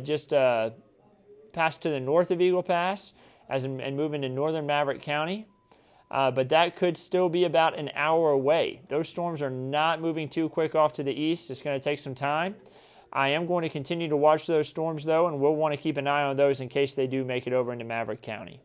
just pass to the north of Eagle Pass and move into northern Maverick County. But that could still be about an hour away. Those storms are not moving too quick off to the east. It's going to take some time. I am going to continue to watch those storms, though, and we'll want to keep an eye on those in case they do make it over into Maverick County.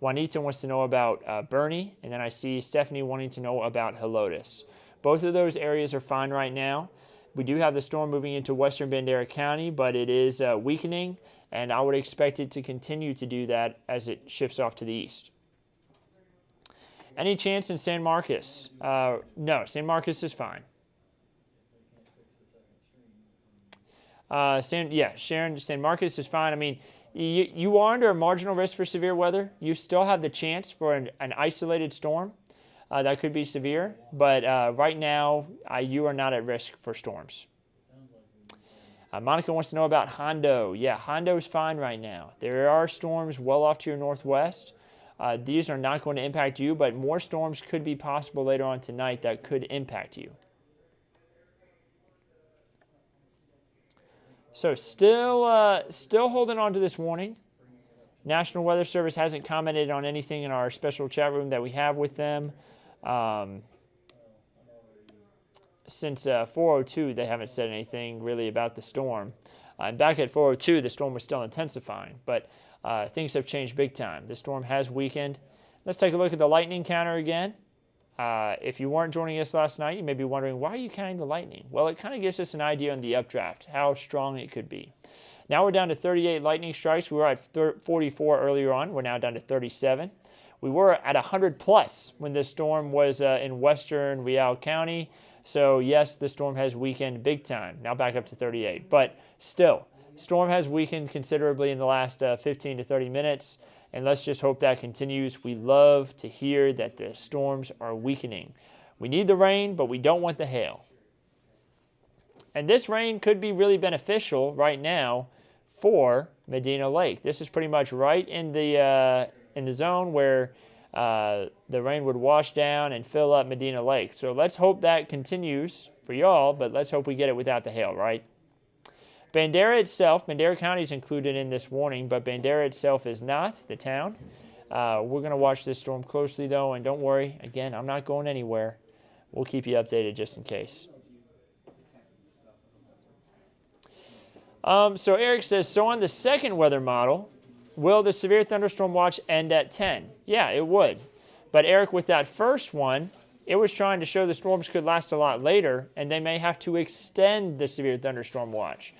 Juanita wants to know about Bernie, and then I see Stephanie wanting to know about Helotes. Both of those areas are fine right now. We do have the storm moving into western Bandera County, but it is weakening, and I would expect it to continue to do that as it shifts off to the east. Any chance in San Marcos? No, San Marcos is fine. Sharon, San Marcos is fine. I mean, you are under a marginal risk for severe weather. You still have the chance for an isolated storm that could be severe, but right now you are not at risk for storms. Monica wants to know about Hondo. Yeah, Hondo's fine right now. There are storms well off to your northwest. These are not going to impact you, but more storms could be possible later on tonight that could impact you. So still holding on to this warning. National Weather Service hasn't commented on anything in our special chat room that we have with them. Since 4:02, they haven't said anything really about the storm. And back at 4:02, the storm was still intensifying, but things have changed big time. The storm has weakened. Let's take a look at the lightning counter again. If you weren't joining us last night, you may be wondering, why are you counting the lightning? Well, it kind of gives us an idea on the updraft, how strong it could be. Now we're down to 38 lightning strikes. We were at 44 earlier on. We're now down to 37. We were at 100 plus when this storm was in western Real County. So yes, the storm has weakened big time. Now back up to 38. But still, storm has weakened considerably in the last 15 to 30 minutes. And let's just hope that continues. We love to hear that the storms are weakening. We need the rain, but we don't want the hail. And this rain could be really beneficial right now for Medina Lake. This is pretty much right in the zone where the rain would wash down and fill up Medina Lake. So let's hope that continues for y'all, but let's hope we get it without the hail, right? Bandera itself, Bandera County is included in this warning, but Bandera itself is not, the town. We're going to watch this storm closely, though, and don't worry. Again, I'm not going anywhere. We'll keep you updated just in case. So Eric says, so on the second weather model, will the severe thunderstorm watch end at 10? Yeah, it would. But Eric, with that first one, it was trying to show the storms could last a lot later, and they may have to extend the severe thunderstorm watch.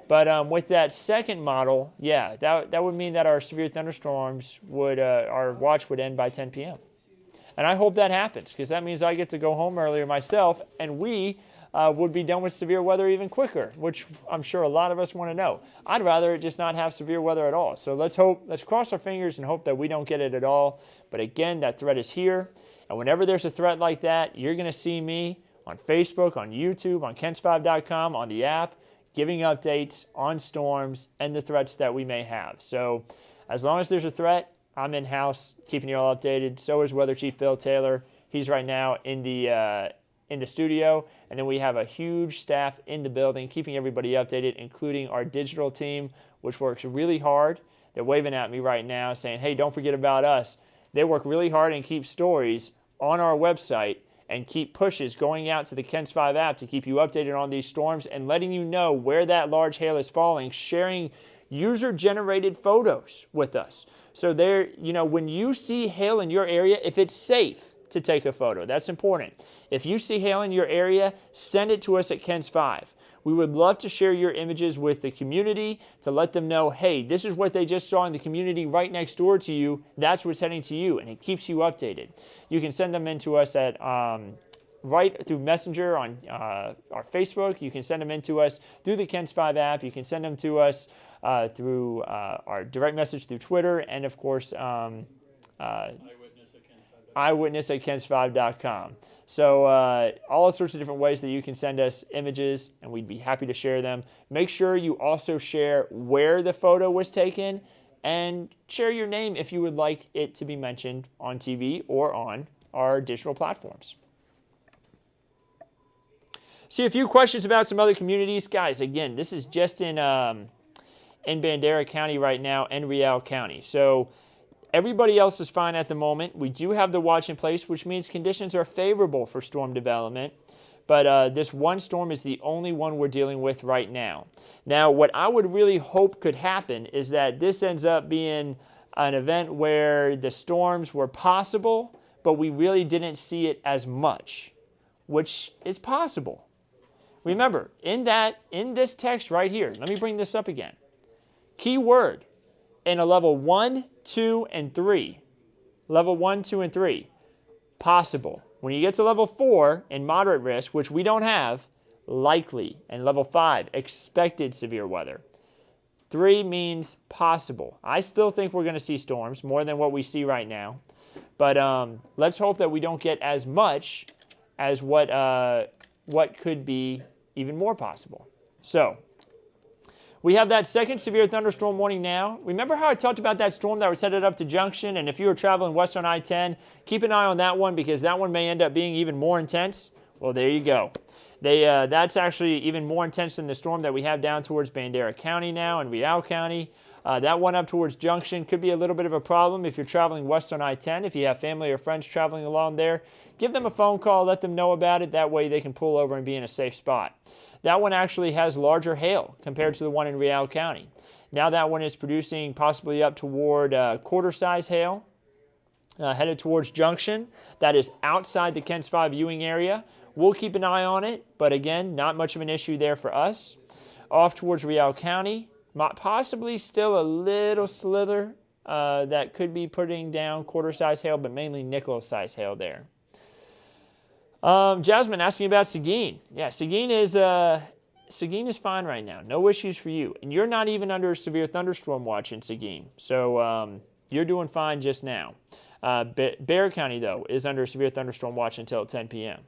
But with that second model, yeah, that would mean that our severe thunderstorms our watch would end by 10 p.m. And I hope that happens, because that means I get to go home earlier myself, and we would be done with severe weather even quicker, which I'm sure a lot of us want to know. I'd rather just not have severe weather at all. So let's cross our fingers and hope that we don't get it at all. But again, that threat is here. And whenever there's a threat like that, you're going to see me on Facebook, on YouTube, on kens5.com, on the app, giving updates on storms and the threats that we may have. So as long as there's a threat, I'm in-house keeping you all updated. So is Weather Chief Bill Taylor. He's right now in the studio. And then we have a huge staff in the building keeping everybody updated, including our digital team, which works really hard. They're waving at me right now saying, hey, don't forget about us. They work really hard and keep stories on our website and keep pushes going out to the KENS 5 app to keep you updated on these storms and letting you know where that large hail is falling, sharing user-generated photos with us. So there, when you see hail in your area, if it's safe to take a photo, that's important. If you see hail in your area, send it to us at KENS 5. We would love to share your images with the community to let them know, hey, this is what they just saw in the community right next door to you. That's what's heading to you, and it keeps you updated. You can send them in to us at right through Messenger on our Facebook. You can send them in to us through the KENS 5 app. You can send them to us through our direct message through Twitter, and of course, eyewitness at kens5.com. So all sorts of different ways that you can send us images, and we'd be happy to share them. Make sure you also share where the photo was taken, and share your name if you would like it to be mentioned on TV or on our digital platforms. See a few questions about some other communities. Guys, again, this is just in Bandera County right now and Real County. So everybody else is fine at the moment. We do have the watch in place, which means conditions are favorable for storm development. But this one storm is the only one we're dealing with right now. Now, what I would really hope could happen is that this ends up being an event where the storms were possible, but we really didn't see it as much, which is possible. Remember, in this text right here, let me bring this up again. Key word in a level 1, 2, and 3. Level 1, 2, and 3. Possible. When you get to level 4 in moderate risk, which we don't have, likely. And level 5, expected severe weather. 3 means possible. I still think we're going to see storms, more than what we see right now. But let's hope that we don't get as much as what could be even more possible. So, we have that second severe thunderstorm warning now. Remember how I talked about that storm that was headed up to Junction? And if you were traveling west on I-10, keep an eye on that one because that one may end up being even more intense. Well, there you go. That's actually even more intense than the storm that we have down towards Bandera County now and Real County. That one up towards Junction could be a little bit of a problem if you're traveling west on I-10. If you have family or friends traveling along there, give them a phone call, let them know about it. That way they can pull over and be in a safe spot. That one actually has larger hail compared to the one in Real County. Now that one is producing possibly up toward quarter-size hail, headed towards Junction. That is outside the Kents 5 viewing area. We'll keep an eye on it, but again, not much of an issue there for us. Off towards Real County, possibly still a little slither that could be putting down quarter-size hail, but mainly nickel-size hail there. Jasmine asking about Seguin. Yeah, Seguin is fine right now. No issues for you. And you're not even under a severe thunderstorm watch in Seguin. So you're doing fine just now. Bexar County, though, is under a severe thunderstorm watch until 10 p.m.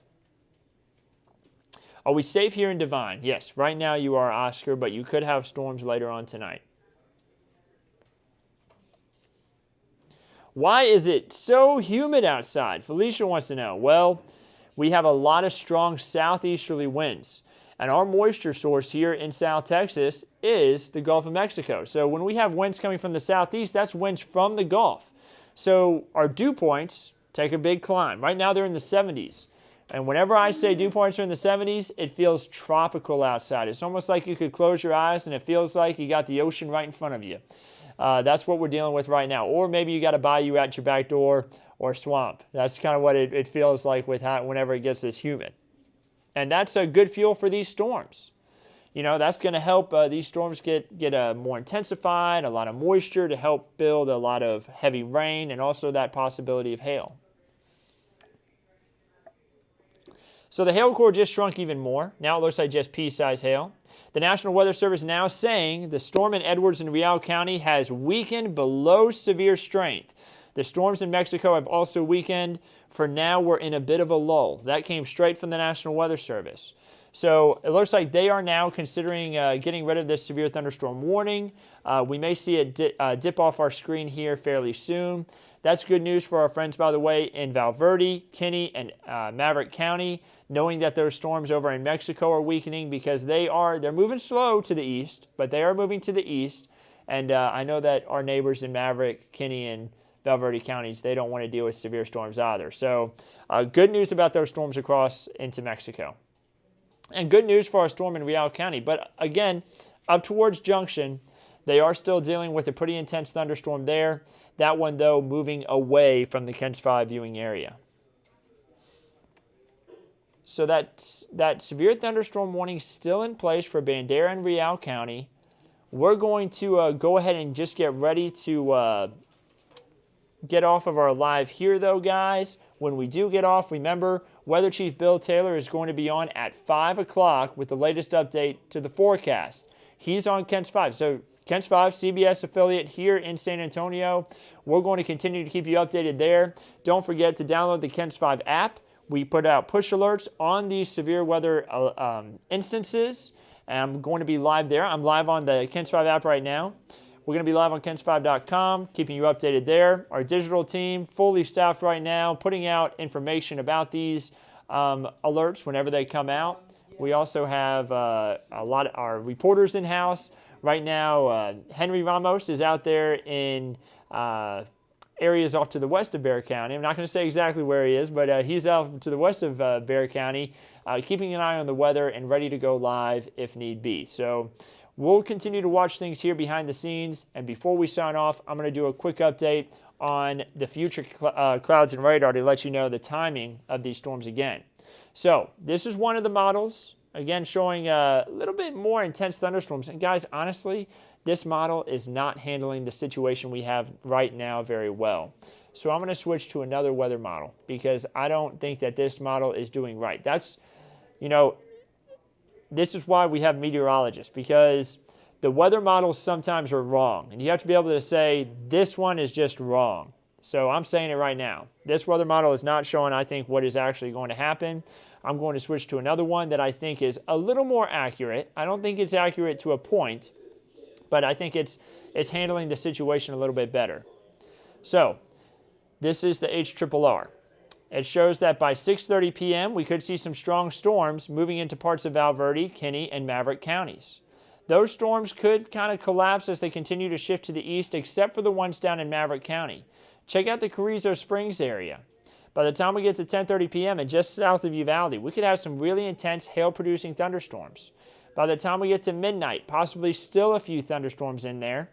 Are we safe here in Devine? Yes, right now you are, Oscar, but you could have storms later on tonight. Why is it so humid outside? Felicia wants to know. Well, we have a lot of strong southeasterly winds, and our moisture source here in South Texas is the Gulf of Mexico. So when we have winds coming from the southeast, that's winds from the Gulf. So our dew points take a big climb. Right now they're in the 70s. And whenever I say dew points are in the 70s, it feels tropical outside. It's almost like you could close your eyes and it feels like you got the ocean right in front of you. That's what we're dealing with right now. Or maybe you got a bayou at your back door or swamp. That's kind of what it feels like whenever it gets this humid. And that's a good fuel for these storms. You know, that's going to help these storms get more intensified, a lot of moisture to help build a lot of heavy rain and also that possibility of hail. So the hail core just shrunk even more. Now it looks like just pea-sized hail. The National Weather Service now saying the storm in Edwards and Real County has weakened below severe strength. The storms in Mexico have also weakened. For now, we're in a bit of a lull. That came straight from the National Weather Service. So it looks like they are now considering getting rid of this severe thunderstorm warning. We may see it dip off our screen here fairly soon. That's good news for our friends, by the way, in Valverde, Kinney, and Maverick County, knowing that those storms over in Mexico are weakening because they're moving slow to the east, but they are moving to the east. And I know that our neighbors in Maverick, Kinney, and Valverde counties, they don't want to deal with severe storms either. So good news about those storms across into Mexico. And good news for our storm in Real County. But again, up towards Junction, they are still dealing with a pretty intense thunderstorm there. That one, though, moving away from the Kents 5 viewing area. So that severe thunderstorm warning is still in place for Bandera and Real County. We're going to go ahead and just get ready to get off of our live here, though, guys. When we do get off, remember, Weather Chief Bill Taylor is going to be on at 5 o'clock with the latest update to the forecast. He's on Kents 5. So Kents 5, CBS affiliate here in San Antonio. We're going to continue to keep you updated there. Don't forget to download the Kents 5 app. We put out push alerts on these severe weather instances. And I'm going to be live there. I'm live on the Kents 5 app right now. We're going to be live on Kents5.com, keeping you updated there. Our digital team, fully staffed right now, putting out information about these alerts whenever they come out. We also have a lot of our reporters in-house. Right now, Henry Ramos is out there in areas off to the west of Bexar County. I'm not going to say exactly where he is, but he's out to the west of Bexar County, keeping an eye on the weather and ready to go live if need be. So we'll continue to watch things here behind the scenes. And before we sign off, I'm going to do a quick update on the future clouds and radar to let you know the timing of these storms again. So this is one of the models. again, showing a little bit more intense thunderstorms. And guys, honestly, this model is not handling the situation we have right now very well. So I'm going to switch to another weather model because I don't think that this model is doing right. That's, you know, this is why we have meteorologists, because the weather models sometimes are wrong. And you have to be able to say, this one is just wrong. So I'm saying it right now. This weather model is not showing, I think, what is actually going to happen. I'm going to switch to another one that I think is a little more accurate. I don't think it's accurate to a point, but I think it's handling the situation a little bit better. So this is the HRRR. It shows that by 6:30 p.m., we could see some strong storms moving into parts of Val Verde, Kinney, and Maverick counties. Those storms could kind of collapse as they continue to shift to the east, except for the ones down in Maverick County. Check out the Carrizo Springs area. By the time we get to 10:30 p.m. and just south of Uvalde, we could have some really intense hail-producing thunderstorms. By the time we get to midnight, possibly still a few thunderstorms in there.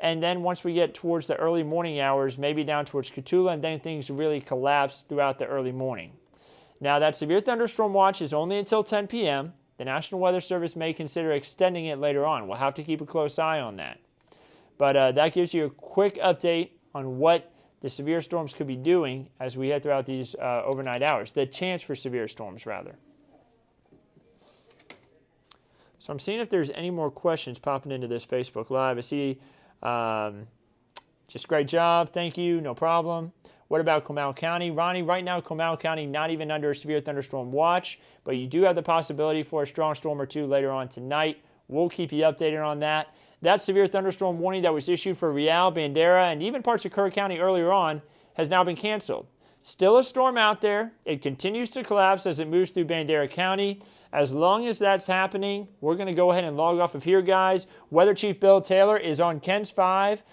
And then once we get towards the early morning hours, maybe down towards Cotulla, and then things really collapse throughout the early morning. Now, that severe thunderstorm watch is only until 10 p.m. The National Weather Service may consider extending it later on. We'll have to keep a close eye on that. But that gives you a quick update on what the severe storms could be doing as we head throughout these overnight hours. The chance for severe storms, rather. So I'm seeing if there's any more questions popping into this Facebook Live. I see just great job. Thank you. No problem. What about Comal County? Ronnie, right now, Comal County not even under a severe thunderstorm watch, but you do have the possibility for a strong storm or two later on tonight. We'll keep you updated on that. That severe thunderstorm warning that was issued for Real, Bandera, and even parts of Kerr County earlier on has now been canceled. Still a storm out there. It continues to collapse as it moves through Bandera County. As long as that's happening, we're going to go ahead and log off of here, guys. Weather Chief Bill Taylor is on KENS 5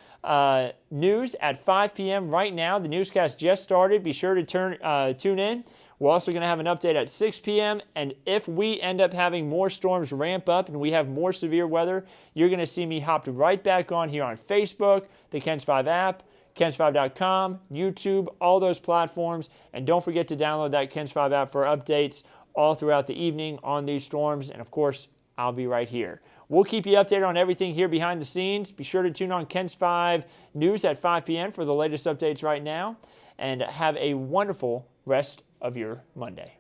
News at 5 p.m. right now. The newscast just started. Be sure to tune in. We're also going to have an update at 6 p.m. And if we end up having more storms ramp up and we have more severe weather, you're going to see me hopped right back on here on Facebook, the KENS 5 app, KENS5.com, YouTube, all those platforms. And don't forget to download that KENS 5 app for updates all throughout the evening on these storms. And of course, I'll be right here. We'll keep you updated on everything here behind the scenes. Be sure to tune on KENS 5 News at 5 p.m. for the latest updates right now. And have a wonderful rest of your Monday.